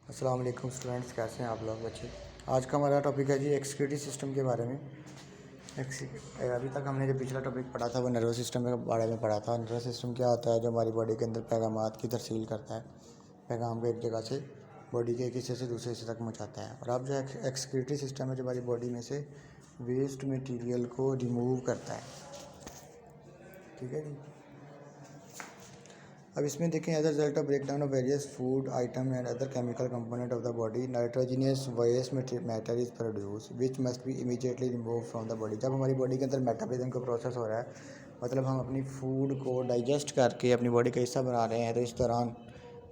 अस्सलाम वालेकुम स्टूडेंट्स, कैसे हैं आप लोग बच्चे। आज का हमारा टॉपिक है जी एक्सक्रीटरी सिस्टम के बारे में। अभी तक हमने जो पिछला टॉपिक पढ़ा था वो नर्वस सिस्टम के बारे में पढ़ा था। नर्वस सिस्टम क्या होता है? जो हमारी बॉडी के अंदर पैगामात की तरसील करता है, पैगाम को एक जगह से बॉडी के एक हिस्से से दूसरे हिस्से तक पहुँचाता है। और अब जो एक्सक्रीटरी सिस्टम है जो हमारी बॉडी में से वेस्ट मटीरियल को रिमूव करता है। ठीक है जी। अब इसमें देखें, as a result of break down of various food item and other chemical component of the body nitrogenous waste matter is produce which must be immediately remove from the body. जब हमारी body के अंदर metabolism का process हो रहा है, मतलब हम अपनी फूड को डाइजेस्ट करके अपनी बॉडी का हिस्सा बना रहे हैं, तो इस दौरान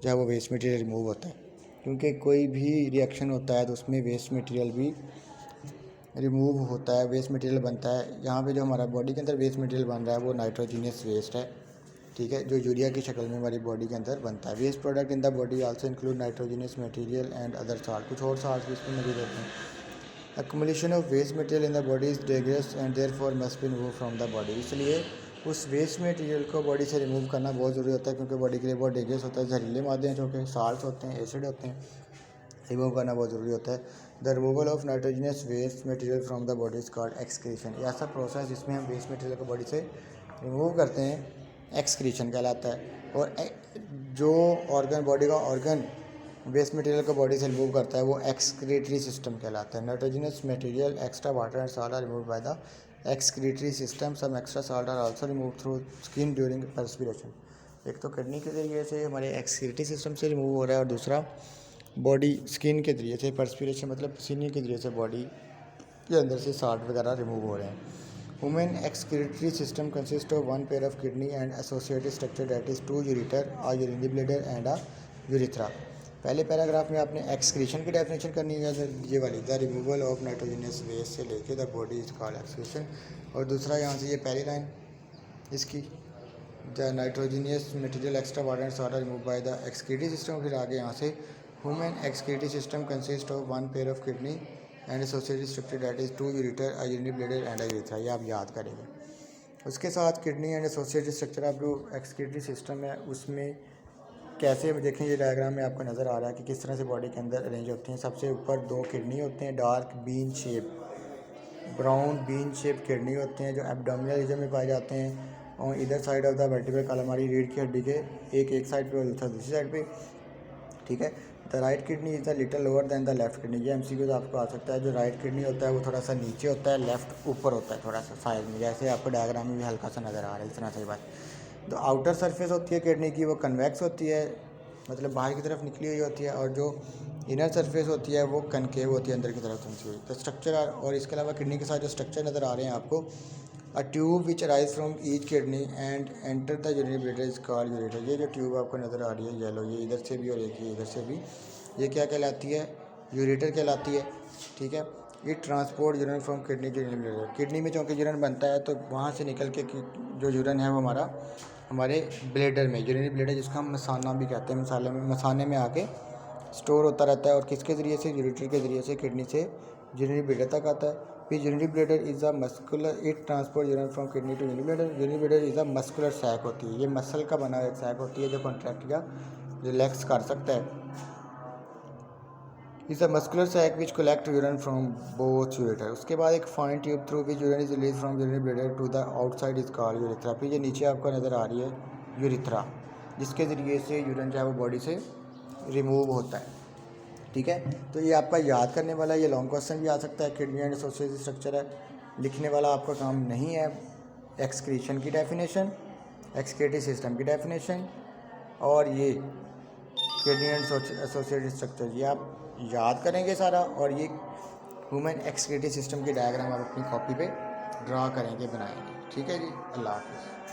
जो है वो वेस्ट मटीरियल रिमूव होता है। क्योंकि कोई भी रिएक्शन होता है तो उसमें वेस्ट मटीरियल भी रिमूव होता है, वेस्ट मटीरियल बनता है। यहाँ पे जो हमारा बॉडी के अंदर वेस्ट मटीरियल बन रहा है वो नाइट्रोजीनियस वेस्ट है, ठीक है, जो यूरिया की शक्ल में हमारी बॉडी के अंदर बनता है। Waste product in the body also include nitrogenous material and other salt. कुछ और साल्ट भी इसमें मौजूद होते हैं। Accumulation of waste material in the body is dangerous and therefore must be remove from the body. इसलिए उस वेस्ट मटेरियल को बॉडी से रिमूव करना बहुत ज़रूरी होता है, क्योंकि बॉडी के लिए बहुत डेंजरस होता है। जहरीले मादे हैं जो कि साल्ट होते हैं, एसिड होते हैं, रिमूव करना बहुत ज़रूरी होता है। The removal of nitrogenous waste material from the body is called excretion. ये ऐसा प्रोसेस जिसमें हम वेस्ट मटेरियल को बॉडी से रिमूव करते हैं, एक्सक्रीशन कहलाता है। और जो ऑर्गन, बॉडी का ऑर्गन वेस्ट मटेरियल को बॉडी से रिमूव करता है वो एक्सक्रीटरी सिस्टम कहलाता है। Nitrogenous material, extra water and salt are remove by the excretory system. Some extra salt are also remove through skin during perspiration. एक तो किडनी के ज़रिए से हमारे एक्सक्रीटरी सिस्टम से रिमूव हो रहा है, और दूसरा बॉडी स्किन के ज़रिए से, पर्सपिरेशन मतलब पसीने के ज़रिए से बॉडी के अंदर से साल्ट वगैरह रिमूव हो रहे हैं। Human excretory system consists of one pair of kidney and associated structure, that is two ureter, a urinary bladder and a urethra। पहले पैराग्राफ में आपने एक्सक्रीशन की डेफिनेशन करनी है, ये वाली, the removal of nitrogenous waste से लेके the body is called excretion. और दूसरा यहाँ से ये पहली लाइन इसकी, the nitrogenous material extra water and salt are remove by the excretory system. फिर आगे यहाँ से human excretory system consist of one pair of kidney and associated structure, that is two ureter, a urinary bladder and a urethra. ये आप याद करेंगे। उसके साथ किडनी एंड एसोसिएटेड स्ट्रक्चर आप जो एक्सक्रीटरी सिस्टम है उसमें कैसे देखें, ये डायग्राम में आपको नज़र आ रहा है कि किस तरह से बॉडी के अंदर अरेंज होती हैं। सबसे ऊपर दो किडनी होते हैं, dark bean shape, brown bean shape kidney होते हैं जो एब्डोमिनल रीजन में पाए जाते हैं। और इधर side of the vertebral column हमारी रीढ़ की हड्डी के एक साइड पे और दूसरी साइड पे, ठीक है। The right kidney is the little lower than the left kidney. ये एमसीक्यू आपको आ सकता है। जो राइट किडनी होता है वो थोड़ा सा नीचे होता है, लेफ्ट ऊपर होता है थोड़ा सा साइड में, जैसे आपको डायग्राम में भी हल्का सा नज़र आ रहा है, इस तरह से बात। तो आउटर सरफेस होती है किडनी की वो कन्वेक्स होती है, मतलब बाहर की तरफ निकली हुई होती है, और जो इनर सरफेस होती है वो कनकेव होती है, अंदर की तरफ निकली हुई। तो स्ट्रक्चर, और इसके अलावा किडनी के साथ जो स्ट्रक्चर नज़र आ रहे हैं आपको, a tube which arise from each kidney and enter the urinary bladder is called ureter. ये जो ट्यूब आपको नज़र आ रही है येलो, ये इधर से भी और एक ये इधर से भी, ये क्या कहलाती है? यूरेटर कहलाती है, ठीक है। ये transport urine from kidney to urinary bladder. Kidney में चूँकि यूरिन बनता है तो वहाँ से निकल के जो यूरिन है वो हमारे ब्लैडर में, यूरिनरी ब्लैडर जिसका हम मसाना भी कहते हैं, मसाने में आके स्टोर होता रहता है। और किसके ज़रिए से? यूरेटर के ज़रिए से किडनी से यूरिनरी ब्लैडर तक आता है। फिर urinary bladder is a muscular, it transport urine from kidney to urinary bladder. Urinary bladder is a muscular sac होती है, ये मसल का बना एक सैक होती है जो कॉन्ट्रैक्ट या रिलैक्स कर सकता है। Is a muscular sac which collect urine from both ureter. उसके बाद एक fine tube through which urine is release from urinary bladder to the outside is called urethra. फिर ये नीचे आपको नज़र आ रही है यूरेथ्रा, जिसके ज़रिए से यूरिन जो है वो बॉडी से रिमूव होता है, ठीक है। तो ये आपका याद करने वाला, ये लॉन्ग क्वेश्चन भी आ सकता है। किडनी एंड एसोसिएटेड स्ट्रक्चर है, लिखने वाला आपका काम नहीं है। एक्सक्रीशन की डेफिनेशन, एक्सक्रीटरी सिस्टम की डेफिनेशन, और ये किडनी एंड एसोसिएटेड स्ट्रक्चर, ये आप याद करेंगे सारा। और ये ह्यूमन एक्सक्रीटरी सिस्टम की डायग्राम आप अपनी कॉपी पे ड्रा करेंगे, बनाएंगे, ठीक है जी। अल्लाह हाफ़िज़।